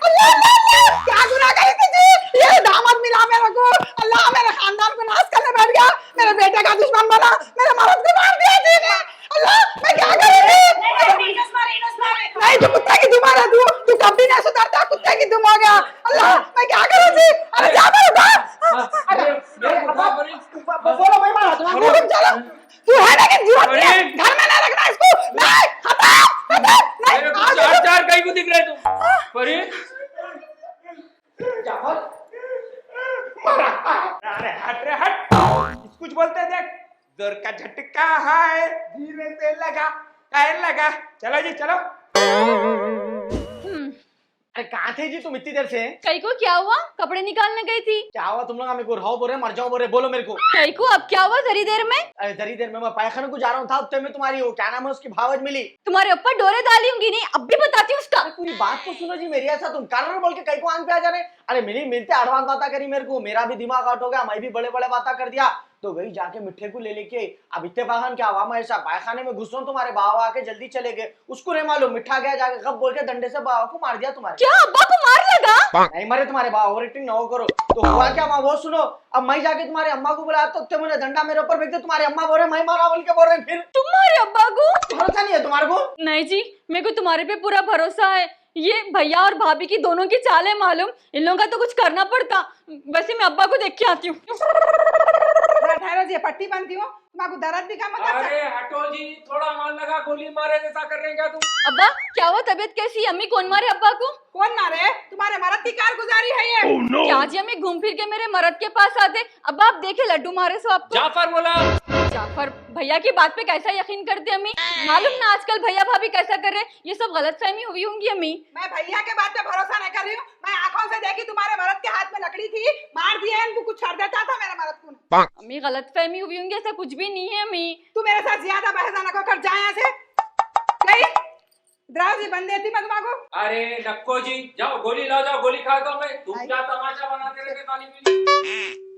अल्लाह अल्लाह अल्लाह, क्या गुनाह करी थी जी? ये दामाद मिला मेरे को, अल्लाह मेरे खानदान को नाश करने बैठ गया, मेरे बेटे का दुश्मन बना, मेरे मर्द को मार दिया जी ने। अल्लाह मैं क्या करूंगी? नहीं तू कुत्ते की दुम है, तू कभी नहीं सुधरता, कुत्ते की दुम हो गया। अल्लाह मैं क्या करूं जी? अरे जा मेरे बोलो मैं मारा तुम्हारे को, चलो तू है ना कि जरूरत नहीं है, घर में नहीं रखना इसको। नहीं हटा हटा, नहीं चार चार कहीं को दिख रहे तुम फरीद। अरे हट रे हट, कुछ बोलते देख, जोर का झटका है धीरे से लगा, लगा। चलो जी चलो। अरे कहाँ थे जी तुम इतनी देर से? कई को क्या हुआ? कपड़े निकालने गई थी। क्या हुआ तुम लोग? मेरे को रहो बोल रहे, मर जाओ बोल रहे, बोलो मेरे को। कई को अब क्या हुआ जरी देर में? अरे जरी देर में मैं पायखाने को जा रहा हूँ था, उतने में तुम्हारी वो क्या नाम है उसकी भावज मिली। तुम्हारे ऊपर डोरे डाली होंगी, नहीं अब भी बताती हूँ उसका। पूरी बात तो सुनो जी मेरी, ऐसा तुम कारण बोल के कहीं को आन पे आ जा रहे। अरे मिली मिलते एडवांस बातें करी मेरे को, मेरा भी दिमाग आउट हो गया, मैं भी बड़े बड़े बातें कर दिया, तो गई जाके मिठे को ले लेके। अब इत्तेफाकन क्या हुआ, मैं ऐसा पायखाने में घुस रहा हूँ, तुम्हारे बाबा आके जल्दी चले गए, उसको नहीं मालूम मिठा गया जाके गप बोल के डंडे से बाबा को मार दिया। तुम्हारे क्या अब्बा को मार लगा? नहीं मरे तुम्हारे बाबा, ओवर एक्टिंग ना हो करो। तो हुआ क्या माँ वो सुनो, अब मैं जाके तुम्हारे अम्मा को बुलाया तो मुझे डंडा मेरे ऊपर फेंक दे, तुम्हारे अम्मा बोल रहे मैं मारा बोल के बोल रहे, फिर तुम्हारे अब्बा को भरोसा नहीं है तुम्हारे को? नहीं जी, मेरे को तुम्हारे पे पूरा भरोसा है। ये भैया और भाभी की दोनों की चाल है मालूम, इन लोगों का तो कुछ करना पड़ता। वैसे मैं अब्बा को देख के आती हूँ। ठहरो जी, पट्टी बांधती हूँ, तुम्हारे दर्द भी कम होता है। अरे हटो जी, थोड़ा मान लगा, गोली मारे जैसा कर रहे हैं क्या तुम? अब्बा क्या हुआ, तबीयत कैसी? अम्मी कौन मारे अब्बा को? कौन मारे? तुम्हारे मर्द की कारगुजारी है ये। क्या जी, अम्मी घूम फिर के मेरे मर्द के पास आते। अब्बा आप देखे लड्डू मारे सो आपको। जाफर बोला। जाफर भैया की बात पे कैसा यकीन करते अम्मी? मालूम ना आजकल भैया भाभी कैसा कर रहे, ये सब गलतफहमी हुई होंगी अम्मी। मैं भैया के बात पे भरोसा नहीं कर रही हूँ, मैं आंखों से देखी तुम्हारे मर्द के हाथ में लकड़ी थी, मार दिया इनको, कुछ कर देता था मेरे मर्द को। अम्मी गलतफहमी हुई होंगी, ऐसा कुछ भी नहीं है अम्मी। तू मेरे साथ ज्यादा बहस ना कर, जा यहाँ से। गई द्राव जी बंद देती मैं तुम्हारे। अरे नक्को जी जाओ, गोली लाओ, जाओ गोली खा दो। मैं तुम क्या तमाशा बनाते रहते काली मिली।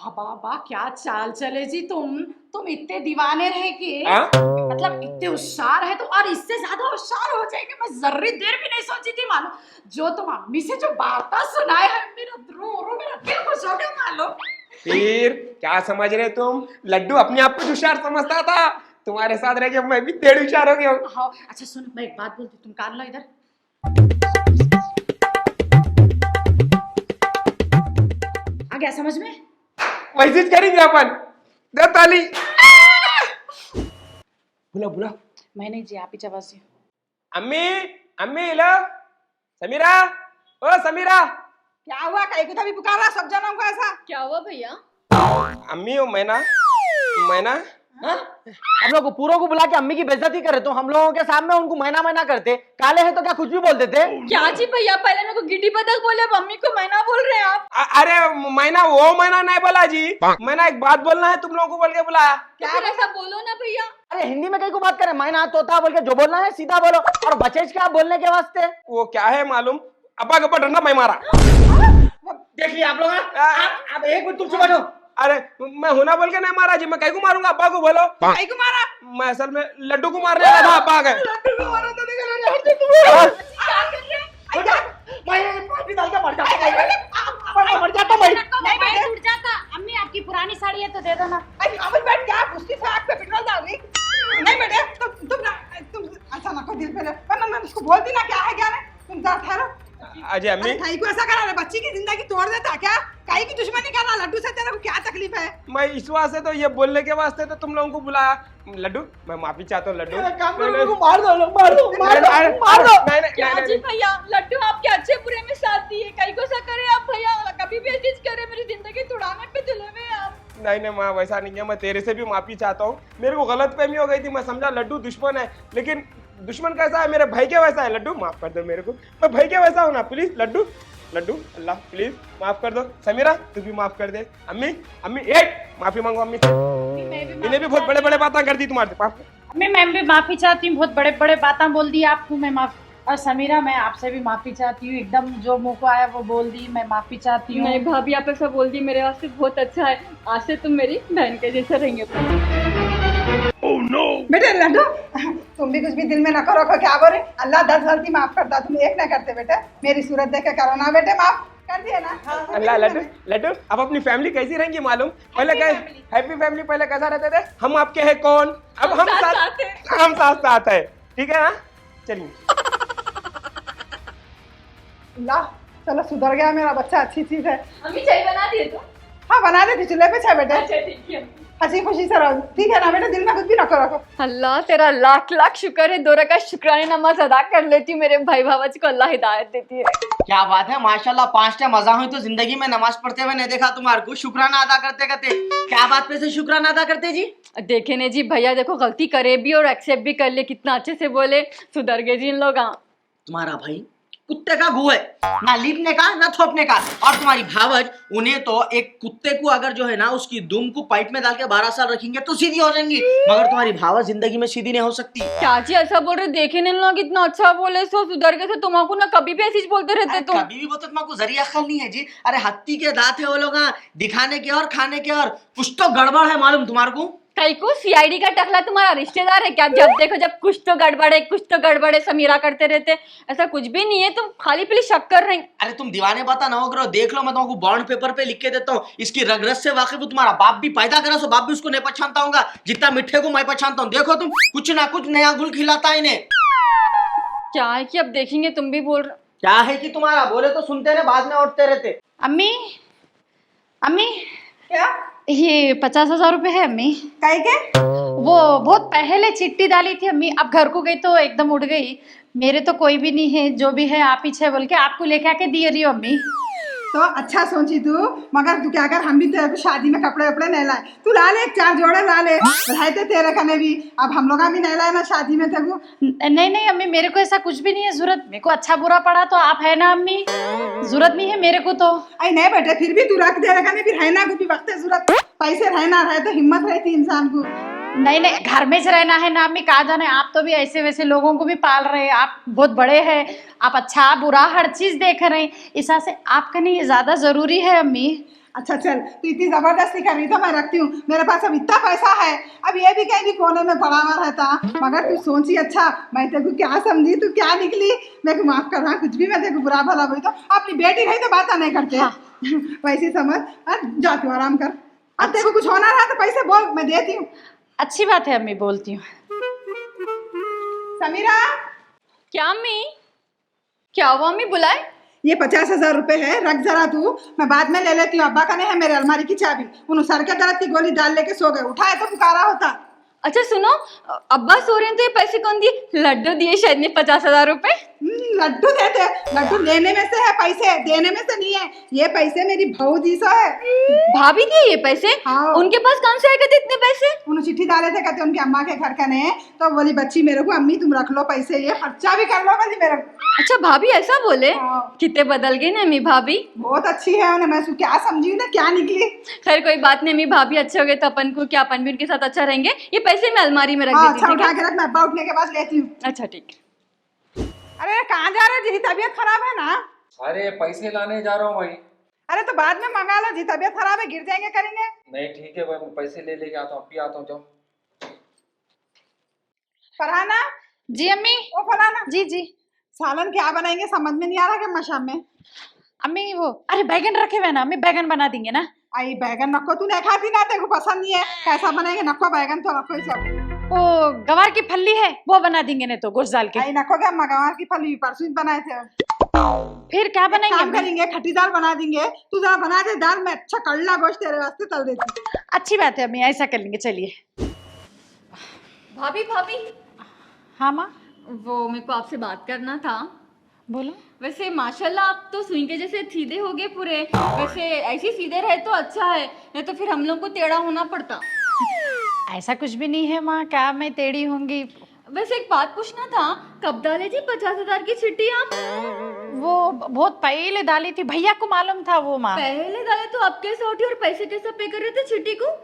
बाबा क्या चाल चले जी, तुम इतने दीवाने रहे कि मतलब इतने होशियार है तो, और इससे ज्यादा होशियार हो जाएंगे मैं जर्री देर भी नहीं सोची थी मानो। जो तुम अम्मी से जो बातें सुनाए हैं, मेरा रो मेरा दिल खुश हो गया मानो। फिर क्या समझ रहे तुम? लड्डू अपने आप को होशियार समझता था, तुम्हारे साथ रह के मैं भी डेढ़ होशियार हो गया हूँ। हाँ अच्छा सुन, मैं एक बात बोलती, तुम कान लो इधर। आ गया समझ में? वैसे करेंगे अपन, दे ताली। बुला बुला। मैं नहीं जी, आप ही चबासी। अम्मी अम्मी लो, समीरा ओ समीरा। क्या हुआ, कहीं को तभी पुकारा सब जनों को ऐसा? क्या हुआ भैया? अम्मी ओ मैना हम लोग को पूरों को बुला के अम्मी की बेइज्जती करे, तो हम लोगों के सामने उनको मैना करते, काले हैं तो क्या कुछ भी बोल देते? क्या जी भैया, पहले मेरे को गिड्डी बतख बोले, अब अम्मी को मैना बोल रहे हैं आप। अरे मैना वो मैना नहीं बोला जी, मैंने एक बात बोलना है तुम लोगों को बोल के बुलाया। क्या फिर ऐसा बोलो ना भैया। अरे हिंदी में कहीं को बात करें, मैना तोता बोल के जो बोलना है सीधा बोलो, और बचेज क्या बोलने के वास्ते? वो क्या है मालूम, अब्बा के ऊपर डंडा मैं मारा। देख लिया आप लोग। अब एक मिनट तुम चुप हो। अरे मैं होना बोल के नहीं मारा जी, मैं कहीं को मारूंगा? अब्बा को बोलो। कहीं को मारा? मैं असल में लड्डू को मारने वाला था, अब्बा गए। लड्डू को मारा तो देखो क्या कर रहे हैं? मैं पार्टी डाल के मर जाता मैं। नहीं टूट जाता। अम्मी आपकी पुरानी साड़ी है तो दे दो ना। अमन बैठ, क्या उसकी से आग पे पेट्रोल डाल रही? नहीं बेटे, तुम ऐसा ना करो, दिल पे ले। मैं उसको बोलती ना क्या है क्या नहीं, तुम जा ठहरो। अजय अम्मी कहीं को ऐसा करा रहे, बच्ची की जिंदगी तोड़ देता क्या? कहीं की दुश्मनी करना, लड्डू से तेरे को क्या तकलीफ है? मैं इस वास्ते तो ये बोलने के वास्ते तो तुम लोगों को बुलाया। लड्डू मैं माफी चाहता हूँ। लड्डू मार दो। क्या जी भैया, लड्डू आपके अच्छे बुरे में साथ दिए, कहीं को सा करे आप भैया, कभी भी ऐसी करे, मेरी जिंदगी तोड़ाने पे तुले हुए आप। नहीं माँ वैसा नहीं है, मैं तेरे से भी माफी चाहता हूँ। मेरे को गलतफहमी हो गई थी, मैं समझा लड्डू दुश्मन है, लेकिन दुश्मन कैसा है, मेरे भाई के वैसा है। लड्डू माफ कर दो मेरे को, मैं भाई के वैसा हूँ ना, प्लीज लड्डू अल्लाह प्लीज माफ कर दो। समीरा तू भी माफ कर दे। अम्मी एक माफी मांगो अम्मी से, इन्हें भी बहुत बड़े बड़े बातें कर दी तुम्हारे पास। अम्मी मैं भी माफी चाहती हूँ, बहुत बड़े बड़े बातें बोल दी आपको, मैं माफ। और समीरा मैं आपसे भी माफी चाहती हूँ, एकदम जो मुंह को आया वो बोल दी, मैं माफी चाहती हूँ। नहीं भाभी, आप ऐसा बोल दी मेरे वास्ते बहुत अच्छा है, आज से तुम मेरी बहन के जैसे रहेंगे। बेटे लड्डू, तुम भी कुछ भी दिल में न करो, क्या बोले, अल्लाह 10 गलती माफ करता, तुम एक ना करते बेटे, मेरी सूरत देख के करो ना बेटे, माफ कर दिया ना। अल्लाह लड्डू लड्डू, अब अपनी फैमिली कैसी रहेंगी मालूम? पहले हैप्पी फैमिली पहले कैसा रहते थे? हम आपके हैं कौन, अब हम साथ साथ है, ठीक है ना? चलिए अल्लाह, चलो सुधर गया मेरा बच्चा, अच्छी चीज है। अम्मी चाय बना दिए तो? हाँ बना देती, चूल्हे पे चाय बेटे, अच्छा ठीक है। हंसी खुशी से रहो, ठीक है ना बेटे, दिल में कुछ भी न करो। अल्लाह तेरा लाख लाख शुक्र है, 2 रकात शुक्राने नमाज अदा कर लेती हूँ, मेरे भाई भावज को अल्लाह हिदायत देती है। क्या बात है, माशाल्लाह 5 टाइम मजा हुई तो जिंदगी में नमाज पढ़ते हुए नहीं देखा तुम्हारे को, शुक्राना अदा करते करते। क्या बात पे से शुक्राना अदा करते जी? देखे ने जी भैया, देखो गलती करे भी और एक्सेप्ट भी कर ले, कितना अच्छे से बोले, सुधर गए जी इन लोग। तुम्हारा भाई कुत्ते का गु है, ना लीपने का ना थोपने का। और तुम्हारी भावज, उन्हें तो एक कुत्ते को अगर जो है ना उसकी दुम को पाइप में डाल के 12 साल रखेंगे तो सीधी हो जाएंगी, मगर तुम्हारी भावज जिंदगी में सीधी नहीं हो सकती। क्या जी ऐसा बोल रहे? देखे ने लोग इतना अच्छा बोले, सो सुधर गए थे, तुम्हारा ना कभी भी ऐसी बोलते रहते तुम। कभी भी बोलते, तुम्हारा जरिया अक्ल नहीं है जी। अरे हत्ती के दांत है वो लोग, दिखाने के और खाने के और, कुछ तो गड़बड़ है मालूम तुम्हारे को। कई को सीआईडी का टकला तुम्हारा रिश्तेदार है क्या? जब देखो जब कुछ तो गड़बड़ है, कुछ तो गड़बड़ है, समीरा करते रहते। ऐसा कुछ भी नहीं है, तुम खाली पीली शक कर रहे हैं। अरे तुम दीवाने बता ना हो करो, देख लो मैं तुमको बॉन्ड पेपर पे लिख के देता हूँ, इसकी रगरस से वाकिफ हूँ। तुम्हारा बाप भी पैदा करा, सो बाप भी उसको नहीं पहचानता होगा जितना मिठे को मैं पहचानता हूँ। देखो तुम, कुछ ना कुछ नया गुल खिलाता है इन्हें। क्या है कि अब देखेंगे, तुम भी बोल रहे। क्या है कि तुम्हारा बोले तो सुनते रहे, बाद में उठते रहते। अम्मी, अम्मी क्या ये 50,000 रुपए है अम्मी। कहीं के? वो बहुत पहले चिट्ठी डाली थी अम्मी, अब घर को गई तो एकदम उड़ गई। मेरे तो कोई भी नहीं है, जो भी है आप ही छे बोल के आपको लेके आके दिए रही हो अम्मी। तो अच्छा सोची तू, मगर तू क्या कर, हम भी तेरे को शादी में कपड़े वपड़े नहीं लाए, तू ला ले 4 जोड़े ला ले, रहते तेरे कने भी, अब हम लोग भी नहीं लाए ना शादी में तेरे को। नहीं नहीं अम्मी, मेरे को ऐसा कुछ भी नहीं है जरूरत, मेरे को अच्छा बुरा पड़ा तो आप है ना अम्मी, जरूरत नहीं है मेरे को तो। अरे नहीं बेटे, फिर भी तू रख दे रखा, फिर है ना कुछ भी वक्त जरूरत, पैसे रहना रहे तो हिम्मत रहती इंसान को। नहीं नहीं, घर में से रहना है ना अम्मी, कहा जाने, आप तो भी ऐसे वैसे लोगों को भी पाल रहे हैं, आप बहुत बड़े हैं, आप अच्छा बुरा हर चीज देख रहे हैं, इस से आपका नहीं ये ज्यादा जरूरी है अम्मी। अच्छा चल, तू इतनी जबरदस्ती कर रही तो मैं रखती हूँ, मेरे पास अब इतना पैसा है, अब ये भी कहीं कोने में पड़ा हुआ रहता, मगर तू सोची अच्छा, मैं तेरे को क्या समझी, तू क्या निकली, मेरे को माफ कर रहा, कुछ भी मैं तेरे को बुरा भला हुई तो अपनी बेटी रही तो बात नहीं करते। हाँ। वैसे समझ, जा तू आराम कर, अब तेरे को कुछ होना रहा तो पैसे बोल, मैं देती हूँ। अच्छी बात है अम्मी, बोलती हूँ। समीरा, क्या अम्मी? क्या हुआ अम्मी, बुलाए? ये 50,000 रुपए है, रख जरा तू, मैं बाद में ले लेती हूँ, अब्बा का नहीं है मेरे अलमारी की चाबी, उन सर के दर्द की गोली डाल लेके सो गए, उठाए तो पुकारा होता। अच्छा सुनो, अब्बा सो रहे हैं तो ये पैसे कौन दिए? लड्डू दिए शायद ने 50,000 रुपए। लड्डू देते, लड्डू लेने में से है पैसे, देने में से नहीं है, ये पैसे मेरी भौजी से है। भाभी दिए ये पैसे? हाँ। उनके पास कहाँ से आए थे इतने पैसे? उन्होंने चिट्ठी डाले थे, कहते उनकी अम्मा के घर का ने, तो बोली बच्ची मेरे को, अम्मी तुम रख लो पैसे, ये खर्चा भी कर लो बोली मेरे को। अच्छा भाभी ऐसा बोले? हाँ। कितने बदल गए ना अम्मी भाभी। बहुत अच्छी है, उन्हें मैं क्या समझी ना क्या निकली। खैर कोई बात नहीं, अम्मी भाभी अच्छे हो गए तो अपन को क्या, अपन भी उनके साथ अच्छा रहेंगे। ये पैसे मैं अलमारी में रख हाँ, देती अच्छा हूँ, उठा ठीक के रख, मैं अब्बा उठने के बाद लेती हूँ। है? अच्छा ठीक है। अरे कहाँ जा रहे जी, तबीयत खराब है ना? अरे पैसे लाने जा रहा हूँ भाई। अरे तो बाद में मंगा लो जी, तबीयत खराब है, गिर जाएंगे करेंगे। नहीं ठीक है भाई, मैं पैसे ले लेके आता हूँ, अभी आता हूँ, जाओ। फरहाना, जी अम्मी। ओ फरहाना जी जी सालन क्या बनाएंगे, समझ में नहीं आ रहा कि शाम में। अम्मी, वो अरे बैगन रखे हुए ना अम्मी, बैगन बना देंगे ना। आई बैगन नक्को, तू नहीं खाती ना, तेरे को पसंद नहीं है, कैसा बनाएंगे, नक्को बैगन तो रखो ही सब। वो गवार की फली है, वो बना देंगे नहीं तो गोश्त डाल के। आई नक्को क्या, मगवार की फली परसों बनाए थे। फिर क्या बनाएंगे काम अम्मी? करेंगे, खट्टी दाल बना देंगे, तू जरा बना दे दाल, में अच्छा कड़ला गोश्त तेरे वास्ते तल देती। अच्छी बात है अम्मी, ऐसा कर लेंगे, चलिए। भाभी भाभी, हाँ माँ वो मेरे को आपसे बात करना था। बोलो। वैसे माशाल्लाह आप तो सुई के जैसे सीधे हो गए पूरे, वैसे ऐसे सीधे रहे तो अच्छा है, नहीं तो फिर हम लोग को टेढ़ा होना पड़ता। ऐसा कुछ भी नहीं है माँ, क्या मैं टेढ़ी होंगी। वैसे एक बात पूछना था, कब डाले जी 50,000 की चिट्ठी आप? वो बहुत पहले डाली थी, भैया को मालूम था वो माँ। पहले डाले तो अब कैसे उठी और पैसे कैसे पे कर रहे थे चिट्ठी को?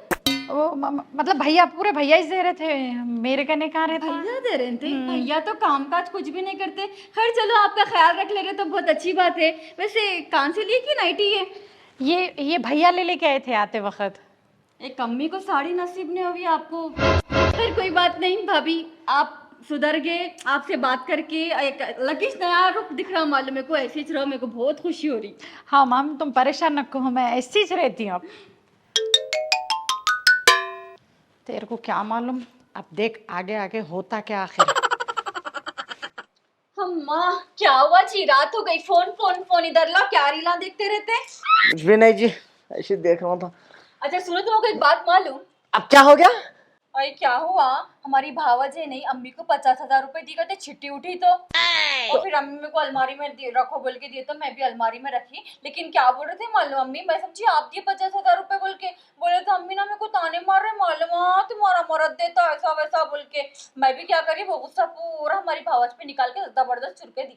वो मतलब भैया, पूरे भैया ही दे रहे थे, मेरे कने कहाँ रहता। भैया दे रहे थे? भैया तो काम काज कुछ भी नहीं करते। खैर चलो, आपका ख्याल रख ले रहे तो बहुत अच्छी बात है। वैसे कहाँ से लिए की नाइटी है? ये भैया ले लेके आए थे आते वक्त। एक अम्मी को साड़ी नसीब नहीं हुई आपको, फिर कोई बात नहीं भाभी, आप सुधर गए, आपसे बात करके एक अलग ही नया रूप दिख रहा मालूम मेरे को, ऐसे ही रहो, मेरे को बहुत खुशी हो रही। हाँ मैम तुम परेशान न कहो, मैं ऐसी ही रहती हूँ अब। तेरे को क्या मालूम, अब देख आगे आगे होता क्या आखिर। अम्मा क्या हुआ जी, रात हो गई, फोन फोन फोन इधर लाओ, क्या रीला देखते रहते। कुछ भी नहीं जी, ऐसे देख रहा था। अच्छा सुनो, तुमको एक बात मालूम? अब क्या हो गया? अरे क्या हुआ, हमारी भावज है नहीं, अम्मी को 50,000 रुपए दी करते, छिट्टी उठी तो फिर अम्मी मेरे को अलमारी में रखो बोल के दिए, तो मैं भी अलमारी में रखी। लेकिन क्या बोल रहे थे मालूम अम्मी, मैं समझी आप दिए 50,000 रुपए बोल के, बोले तो अम्मी ना मेरे को ताने मार रहे मालूम, तुम्हारा मरद देता ऐसा वैसा बोल के। मैं भी क्या करी, वो गुस्सा पूरा हमारी भावज पे निकाल के जबरदस्त चुरके दी।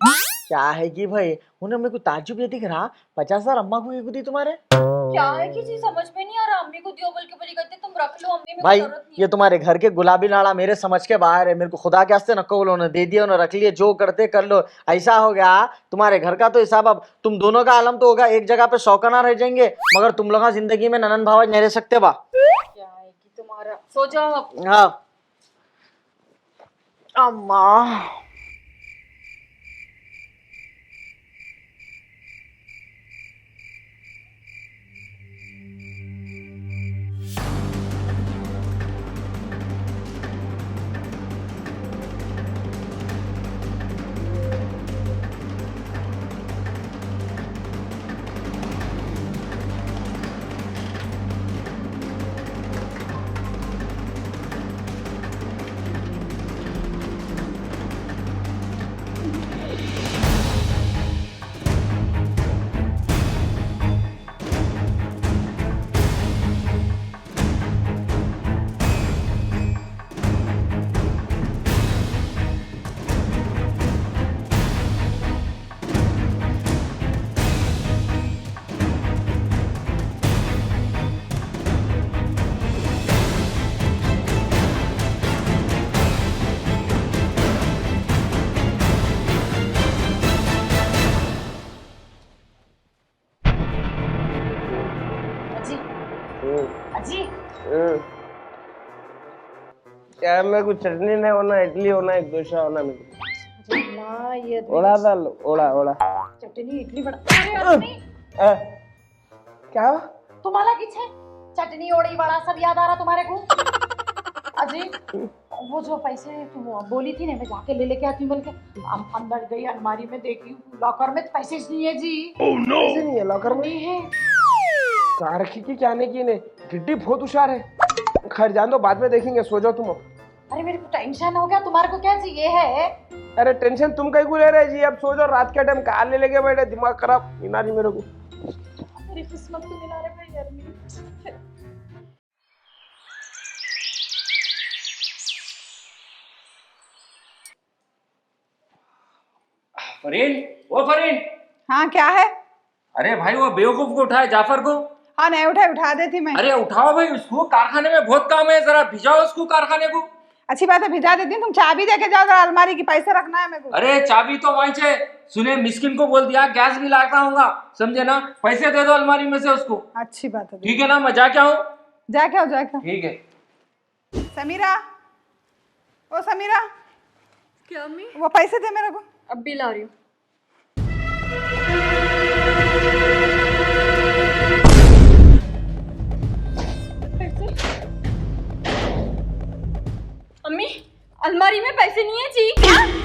क्या है कि भाई उन्हें मेरे को ताज्जुब ये दिख रहा, 50,000 अम्मा को क्यों दी तुम्हारे? क्या है कि जी समझ में नहीं आ रहा, अम्मी को दियो बोल के बोली करते, तुम रख लो अम्मी, मेरे को भाई जरूरत नहीं। ये तुम्हारे घर के गुलाबी नाड़ा मेरे समझ के बाहर है, मेरे को खुदा के वास्ते नको बोलो, उन्हें दे दिया, उन्हें रख लिए, जो करते कर लो। ऐसा हो गया तुम्हारे घर का तो हिसाब, अब तुम दोनों का आलम तो होगा, एक जगह पे शौकना रह जाएंगे, मगर तुम लोग जिंदगी में ननन भावज नहीं रह सकते बा। क्या है कि तुम्हारा, सो जाओ अब। हाँ अम्मा अजी क्या मेरे को चटनी नहीं होना, इडली होना, एक डोसा होना मेरे को। ना ये ओड़ा डाल, ओड़ा ओड़ा। चटनी इडली बड़ा, अरे अम्मी क्या? तुम्हाला किछ है, चटनी ओड़ी बड़ा सब याद आ रहा तुम्हारे को। अजी वो जो पैसे तुम बोली थी ना, मैं जाके ले लेके आती हूँ बोल के, अंदर गई अलमारी में देखी, लॉकर में पैसे नहीं है जी। पैसे नहीं है लॉकर में? नहीं है। कहाँ रखी की क्या नहीं की ने, गिड्डी बहुत होशियार है। खैर जान दो, बाद में देखेंगे, सो जाओ तुम अब। अरे मेरे को टेंशन हो गया, तुम्हारे को क्या चाहिए है? अरे टेंशन तुम कहीं को ले रहे जी, अब सो जाओ, रात के टाइम कार ले लेके बैठे, दिमाग खराब मिला नहीं मेरे को। मेरी किस्मत तो मिला रहे भाई यार मेरी। फरीन, वो फरीन, हाँ क्या है? अरे भाई वो बेवकूफ को उठाए, जाफर को। हाँ नहीं उठाए, उठा देती मैं। अरे उठाओ भाई उसको, कारखाने में बहुत काम है, जरा भिजाओ उसको कारखाने को। अच्छी बात है, भिजा देती हूँ, तुम चाबी दे के जाओ, जरा अलमारी की पैसे रखना है मेरे को। अरे चाबी तो वहीं से, सुने मिस्किन को बोल दिया गैस भी लाता हूँगा, समझे ना, पैसे दे दो अलमारी में से उसको। अच्छी बात है, ठीक है ना, मैं जाके आऊँ? जाके आओ जाके आओ। ठीक है। समीरा, ओ समीरा, क्या अम्मी? वो पैसे दे मेरे को। अब भी ला रही हूँ। अम्मी अलमारी में पैसे नहीं है जी।